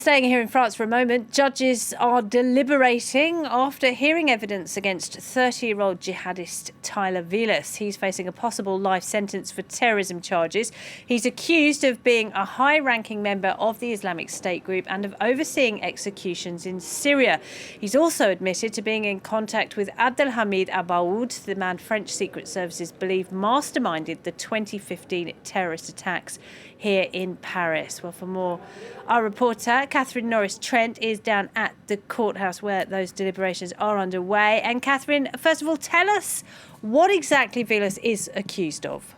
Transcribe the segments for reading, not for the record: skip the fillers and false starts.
staying here in France for a moment, judges are deliberating after hearing evidence against 30-year-old jihadist Tyler Vilus. He's facing a possible life sentence for terrorism charges. He's accused of being a high-ranking member of the Islamic State group and of overseeing executions in Syria. He's also admitted to being in contact with Abdelhamid Abaaoud, the man French secret services believe masterminded the 2015 terrorist attacks here in Paris. Well, for more, our reporter, Catherine Norris-Trent, is down at the courthouse where those deliberations are underway. And Catherine, first of all, tell us what exactly Vilus is accused of.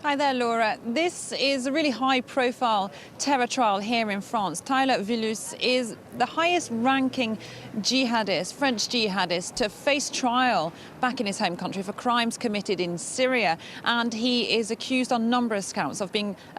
Hi there, Laura. This is a really high-profile terror trial here in France. Tyler Vilus is the highest-ranking jihadist, French jihadist, to face trial back in his home country for crimes committed in Syria. And he is accused on numerous counts of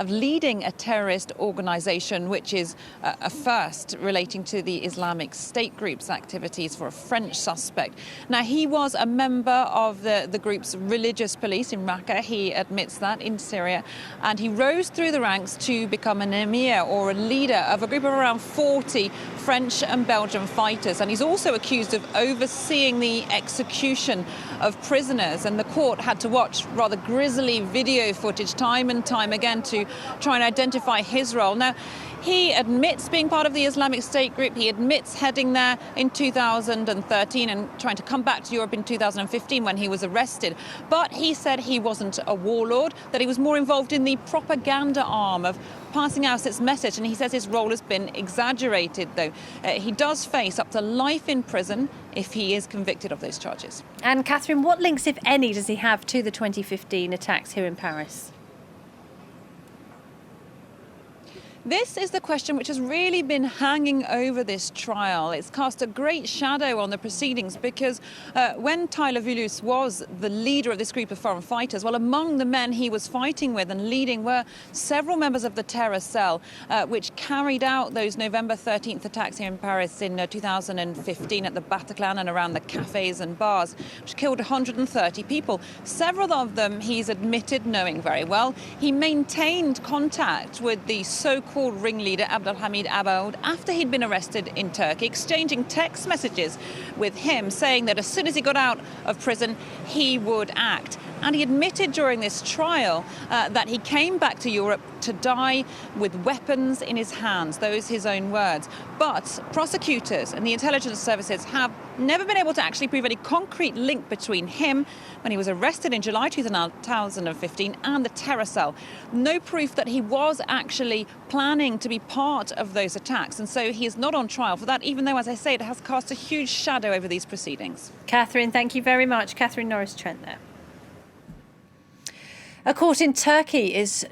leading a terrorist organisation, which is a first relating to the Islamic State group's activities for a French suspect. Now, he was a member of the group's religious police in Raqqa. He admits that in Syria, and he rose through the ranks to become an emir, or a leader, of a group of around 40 French and Belgian fighters. And he's also accused of overseeing the execution of prisoners, and the court had to watch rather grisly video footage time and time again to try and identify his role. Now, he admits being part of the Islamic State group. He admits heading there in 2013 and trying to come back to Europe in 2015 when he was arrested. But he said he wasn't a warlord, that he was more involved in the propaganda arm of passing out its message. And he says his role has been exaggerated, though. He does face up to life in prison if he is convicted of those charges. And Catherine, what links, if any, does he have to the 2015 attacks here in Paris? This is the question which has really been hanging over this trial. It's cast a great shadow on the proceedings because when Tyler Vilus was the leader of this group of foreign fighters, well, among the men he was fighting with and leading were several members of the terror cell, which carried out those November 13th attacks here in Paris in 2015 at the Bataclan and around the cafes and bars, which killed 130 people. Several of them he's admitted knowing very well. He maintained contact with the so-called ringleader Abdelhamid Abaaoud after he'd been arrested in Turkey, exchanging text messages with him saying that as soon as he got out of prison, he would act. And he admitted during this trial that he came back to Europe to die with weapons in his hands, those his own words. But prosecutors and the intelligence services have never been able to actually prove any concrete link between him when he was arrested in July 2015 and the terror cell. No proof that he was actually planning to be part of those attacks. And so he is not on trial for that, even though, as I say, it has cast a huge shadow over these proceedings. Catherine, thank you very much. Catherine Norris-Trent there. A court in Turkey is